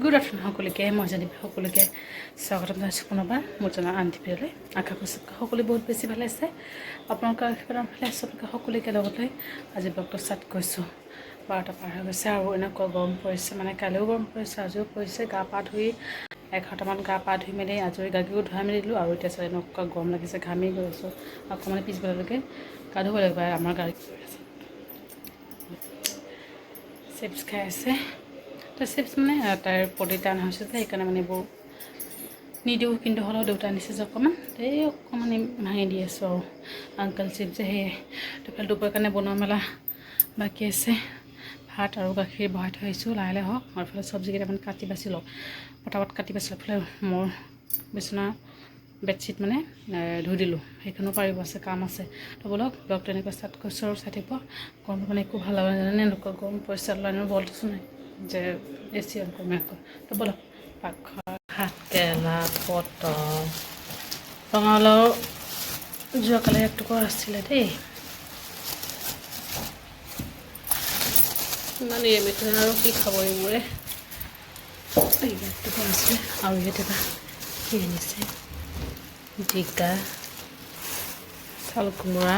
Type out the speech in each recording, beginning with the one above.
Good afternoon সকলোকে মই জানিব সকলোকে স্বাগতম জনাইছোঁ পুনৰবাৰ মোৰ জনা আন্তিপিৰলৈ আশা কৰিছোঁ সকলোৱে বহুত বেছি ভালে আছে আপোনালোকৰ আশীৰ্বাদ ভালে আছে সকলোকে লগতে আজি ব্লগটো ষ্টাৰ্ট কৰিছোঁ 12টা পাৰ হৈ গৈছে আৰু এনেকুৱা গৰম পৰিছে মানে কালিও গৰম পৰিছে আজিও পৰিছে গা পা ধুই 11টামান গা পা ধুই মেলি আজৰি গাগিও ধুৱাই মেলি দিলোঁ আৰু এতিয়া এনেকুৱা গৰম লাগিছে ঘামি গৈ আছোঁ আকৌ মানে পিছবেলালৈকে গা ধুব লাগিব আমাৰ গাড়ী চিপছ খাই আছে চিপছ মানে তাইৰ পলি টান হৈছে যে সেইকাৰণে মানে এইবোৰ নিদিওঁ কিন্তু হ'লেও দেউতা আনিছে যে অকণমান এই অকণমান ভাঙি দি আছোঁ আৰু আংকল চিপছ যে সেই দুপৰীয়াৰ কাৰণে বনোৱা মেলা বাকী আছে ভাত আৰু গাখীৰ বহাই থৈ আহিছোঁ লাহে লাহে হওক আৰু এইফালে চব্জি কেইটামান কাটি বাছি লওঁ পটাপট কাটি বাছি লওঁ এইফালে মোৰ বিচনা বেডশ্বীট মানে ধুই দিলোঁ সেইখনো পাৰিব আছে কাম আছে তো বলক ব্লগটো এনেকৈ ষ্টাৰ্ট কৰিছোঁ আৰু চাই থাকিব গৰমটো মানে একো ভাল লগা জানে এনেকুৱা গৰম পৰিছে লাইনৰ বলটোছো নাই যে এচি অন কৰিম আকৌ তো বলক পাকঘৰ ভাত কেৰেলা পটল ৰঙালাও যোৱাকালি একটুকুৰা আছিলে দেই ইমান নিৰামিষ আৰু কি খাব এইবোৰে একটুকুৰা আছিলে আৰু ইয়াতে কি আনিছে জিকা চাল কোমোৰা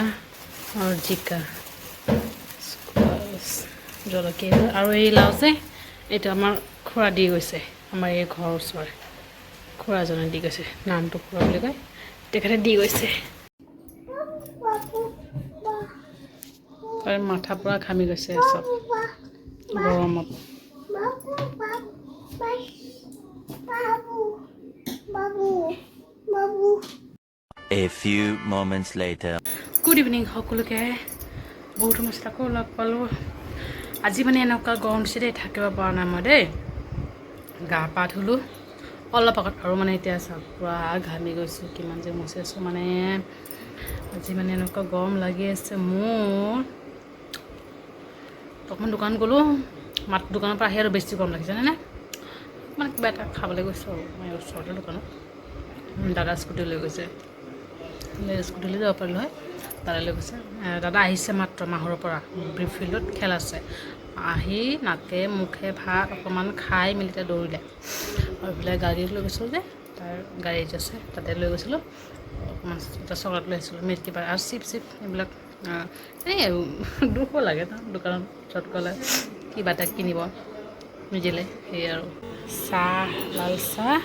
আৰু জিকা জলকীয়া আৰু এই লাও যে এইটো আমাৰ খুৰা দি গৈছে আমাৰ এই ঘৰৰ ওচৰৰে খুৰাজনে দি গৈছে নামটো খুৰা বুলি কয় তেখেতে দি গৈছে মাথা পুৰা ঘামি গৈছে চব গৰমত A few moments later. Good evening সকলোকে বহুত সমস্যা আকৌ লগ পালোঁ আজি মানে এনেকুৱা গৰম দিছে দেই থাকিব পৰা নাই মই দেই গা পা ধুলোঁ অলপ আগত আৰু মানে এতিয়া চাওক পুৰা ঘামি গৈছোঁ কিমান যে মুচি আছোঁ মানে আজি মানে এনেকুৱা গৰম লাগি আছে মোৰ অকণমান দোকান গ'লোঁ দোকানৰ পৰা আহি আৰু বেছি গৰম লাগিছে জানেনে মানে কিবা এটা খাবলৈ গৈছোঁ আৰু মই ওচৰতে দোকানত দাদা স্কুটি লৈ গৈছে স্কুটিলৈ যাব পাৰিলোঁ হয় দাদা লৈ গৈছে দাদা আহিছে মাত্ৰ মাহৰ পৰা ফিল্ডত খেল আছে আহি নাকে মুখে ভাত অকণমান খাই মেলি এতিয়া দৌৰিলে আৰু এইফালে গাড়ী লৈ গৈছিলোঁ যে তাৰ গাড়ী আছে তাতে লৈ গৈছিলোঁ অকণমান এটা চকলেট লৈ আহিছিলোঁ মেট কিবা আৰু চিপ এইবিলাক এই দুখো লাগে ন দোকানত য'ত গ'লে কিবা এটা কিনিব নিদিলে সেই আৰু চাহ লাল চাহ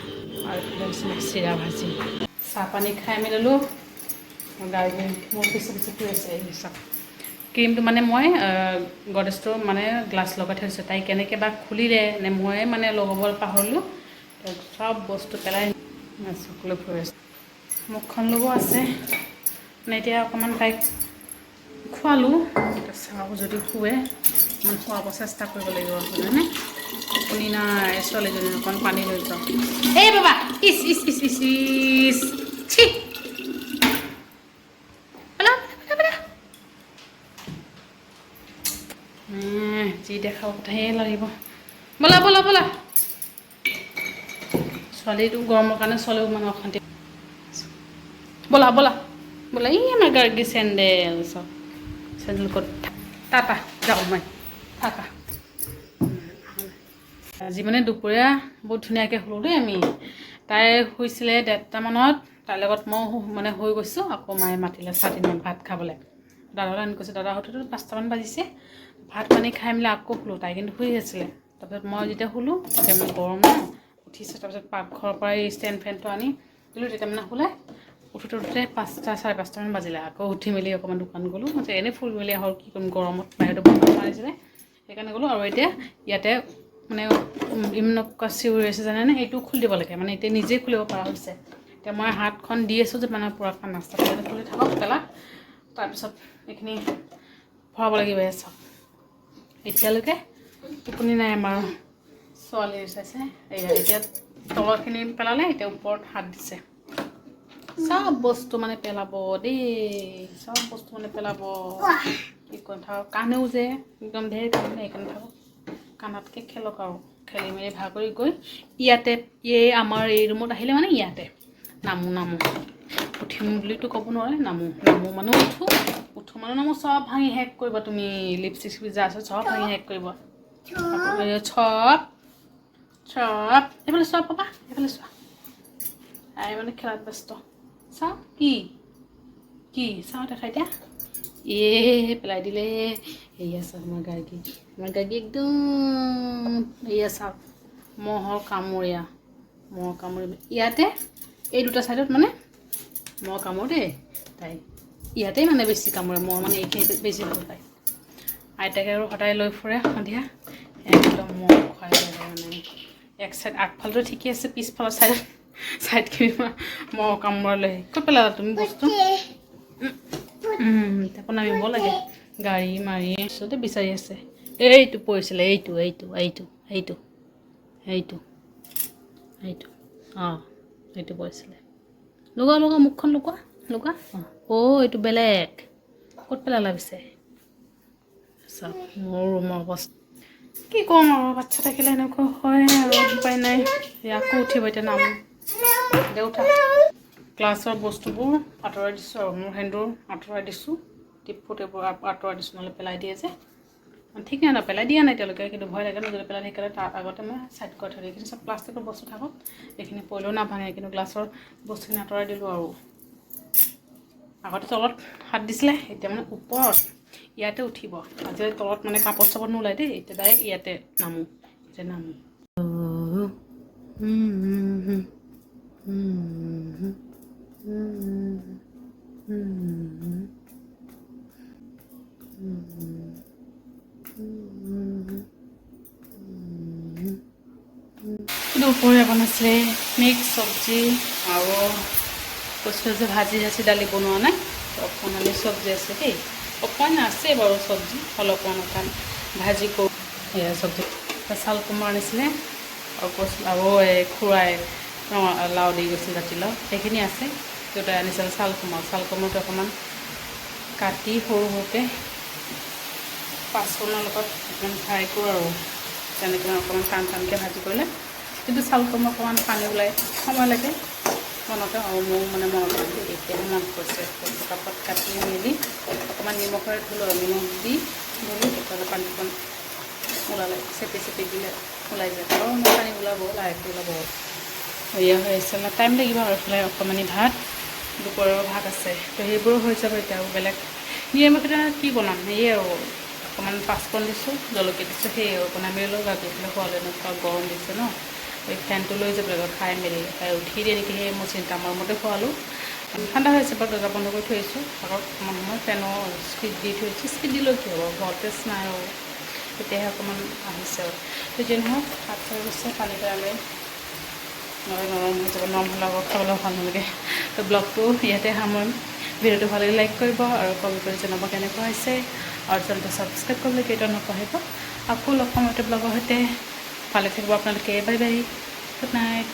আৰু এইফালে চিৰা ভাজি চাহ পানী খাই মেলিলোঁ গাড়ী মোৰ পিছে শুই আছে এই চাওক ক্ৰীমটো মানে মই গডেজটো মানে গ্লাছ লগাই থৈছোঁ তাই কেনেকৈ বা খুলিলে নে মই মানে লগাবলৈ পাহৰিলোঁ চব বস্তু পেলাই চকুলৈ ফুৰি আছে মুখখন ল'ব আছে মানে এতিয়া অকণমান তাইক খোৱালোঁ চাওঁ যদি শুৱে অকণমান খোৱাব চেষ্টা কৰিব লাগিব হয়নে টোপনি নাই ছোৱালীজনী অকণ পানী লৈ যাওঁ এই বাবা ইচ ইচ ইচ ইচ ইচ ছি যি দেখাব কথাহে লাগিব ব'লা ব'লা ব'লা ছোৱালীটো গৰমৰ কাৰণে ছোৱালীও মানে অশান্তি ব'লা ব'লা ব'লা ই আমাৰ গাৰ্গী চেণ্ডেল চব চেণ্ডেল ক'ত টাটা যাওঁ মই টাটা আজি মানে দুপৰীয়া বহুত ধুনীয়াকৈ শুলোঁ দেই আমি তাই শুইছিলে 1:30মানত তাইৰ লগত মই মানে হৈ গৈছোঁ আকৌ মায়ে মাতিলে চাৰিদিনমান ভাত খাবলৈ দাদালৈ আনি কৈছে দাদা হয়তো 5টামান বাজিছে ভাত পানী খাই মেলি আকৌ শুলোঁ তাই কিন্তু শুই আছিলে তাৰপিছত মই যেতিয়া শুলোঁ তেতিয়া মানে গৰম ন উঠিছে তাৰপিছত পাকঘৰৰ পৰা এই ষ্টেণ্ড ফেনটো আনি দিলোঁ তেতিয়া মানে শুলে উঠোতে 5টা 5:30মান বাজিলে আকৌ উঠি মেলি অকণমান দোকান গ'লোঁ মই এনেই ফুৰি মেলি আহোঁ কি কৰিম গৰমত বাহিৰতো বন্ধ মাৰিছিলে সেইকাৰণে গ'লোঁ আৰু এতিয়া ইয়াতে মানে এনেকুৱা চিঞৰি আছে জানেনে এইটো খুলি দিব লাগে মানে এতিয়া নিজেই খুলিব পৰা হৈছে এতিয়া মই হাতখন দি আছোঁ যে মানে পূৰা নাস্তা খুলি থাকক পেলা তাৰপিছত এইখিনি ভৰাব লাগিব চাওক এতিয়ালৈকে টোপনি নাই আমাৰ ছোৱালী চাইছে এয়া এতিয়া তলৰখিনি পেলালে এতিয়া ওপৰত হাত দিছে চব বস্তু মানে পেলাব দেই চব বস্তু মানে পেলাব কি কৰিম থাকক কান্দেও যে একদম ঢেৰ কান্দে সেইকাৰণে থাকক কান্দাতকৈ খেলক আৰু খেলি মেলি ভাগ কৰি গৈ ইয়াতে এই আমাৰ এই ৰুমত আহিলে মানে ইয়াতে নামো উঠিম বুলিতো ক'ব নোৱাৰে নামো মানে উঠো মানে নামো চব ভাঙি শেষ কৰিব তুমি লিপষ্টিক যা আছে চব ভাঙি শেষ কৰিব চব চপ এইফালে চোৱা পাবা এইফালে চোৱা আই মানে খেলাত ব্যস্ত চাওঁ কি চাওঁ দেখাই দিয়া পেলাই দিলে এয়া চাওক আমাৰ গাৰ্গী একদম এয়া চাওক মহৰ কামোৰীয়া ইয়াতে এই দুটা ছাইডত মানে মহ কামোৰে দেই তাই ইয়াতে মানে বেছি কামোৰে মহ মানে এইখিনিত বেছি ভাল পায় আইতাকে আৰু সদায় লৈ ফুৰে সন্ধিয়া একদম মহ খুৱাই মানে এক চাইড আগফালটো ঠিকেই আছে পিছফালৰ চাইডখিনি মহ কামোৰালৈ ক'ত পেলালা তুমি বস্তু তাকো নামিব লাগে গাড়ী মাৰি ওচৰতে বিচাৰি আছে এইটো পৰিছিলে এইটো অঁ এইটো পৰিছিলে লগোৱা মুখখন লগোৱা অঁ এইটো বেলেগ ক'ত পেলালা পিছে চাওক মোৰ ৰুমৰ অৱস্থা কি ক'ম আৰু বাচ্ছা থাকিলে এনেকুৱা হয় আৰু উপায় নাই আকৌ উঠিব এতিয়া নাম দেউতা ক্লাছৰ বস্তুবোৰ আঁতৰাই দিছোঁ আৰু মোৰ হেণ্ডবোৰ আঁতৰাই দিছোঁ টিপফুট এইবোৰ আঁতৰাই দিছোঁ নহ'লে পেলাই দিয়ে যে ঠিক নাই পেলাই দিয়া নাই এতিয়ালৈকে কিন্তু ভয় লাগে ন যদি পেলাই সেইকাৰণে তাৰ আগতে মই ছাইড কৰি থৈ দিওঁ এইখিনি চব প্লাষ্টিকৰ বস্তু থাকক এইখিনি পৰিলেও নাভাঙে কিন্তু গ্লাছৰ বস্তুখিনি আঁতৰাই দিলোঁ আৰু আগতে তলত হাত দিছিলে এতিয়া মানে ওপৰত ইয়াতে উঠিব আজি তলত মানে কাপোৰ চাপোৰ নোলায় দেই এতিয়া ডাইৰেক্ট ইয়াতে নামো দুপৰীয়া বনাইছিলে মিক্স চব্জি আৰু কৈছিলোঁ যে ভাজি দালি বনোৱা নাই অকণমানি চব্জি আছে দেই অকণমান আছে বাৰু চব্জি অলপমান অকণ ভাজি কৰোঁ সেয়া চব্জি চাল কোমোৰা আনিছিলে আৰু কৈছিল আৰু এই খুৰাই লাও দি গৈছিল জাতিলাও সেইখিনি আছে দেউতাই আনিছিল চাল কোমোৰাটো অকণমান কাটি সৰু সৰুকৈ পাঁচফোৰণৰ লগত অকণমান ফ্ৰাই কৰোঁ আৰু তেনেকৈ অকণমান টানকৈ ভাজি কৰিলে কিন্তু চাল কোমোৰা অকণমান পানী ওলাই সময় লাগে মনতে আৰু মোৰ মানে মনত এতিয়াহে মনত পৰিছে কাপত কাটি মেলি অকণমান নিমখেৰে ধুলোঁ নিমখ দি ধুলোঁ তেতিয়াহ'লে পানী অকণ ওলালে চেপি দিলে ওলাই যায় আৰু মোৰ পানী ওলাব লাহেকৈ ওলাব এয়া হৈ আছে টাইম লাগিব আৰু এইফালে অকণমানি ভাত দুপৰীয়াৰ ভাত আছে তো সেইবোৰো হৈ যাব এতিয়া আৰু বেলেগ নিৰামিষ এতিয়া কি বনাম সেয়ে আৰু অকণমান পাঁচফোৰণ দিছোঁ জলকীয়া দিছোঁ সেয়ে আৰু বনাই মেলি লৈ গাখীৰ পেলাই খোৱালে এনেকুৱা গৰম দিছে ন এই ফেনটো লৈ যাব লাগিব খাই মেলি তাই উঠি দিয়ে নেকি সেই মোৰ চিন্তা মতে খোৱালোঁ ঠাণ্ডা হৈছে বাৰু দৰ্জা বন্ধ কৰি থৈ আহিছোঁ আকৌ অকণমান সময় ফেনৰ স্পীড দি থৈছোঁ স্পীড দিলেও কি হ'ব ভল্টেজ নাই আৰু তেতিয়াহে অকণমান আহিছে আৰু তো যি নহওক ভাত খাই গৈছে পানী পেলালে নৰম হৈ যাব নৰম হ'লে আকৌ খাবলৈ ভাল নালাগে তো ব্লগটো ইয়াতে সামৰিম ভিডিঅ'টো ভাল লাগিলে লাইক কৰিব আৰু কমেণ্ট কৰি জনাব কেনেকুৱা হৈছে আৰু চেনেলটো ছাবস্ক্ৰাইব কৰিবলৈ কেইটা নপঢ়িব আকৌ লগ পাম এটা ব্লগৰ সৈতে ভালে থাকিব আপোনালোকে বাই বাই গুড নাইট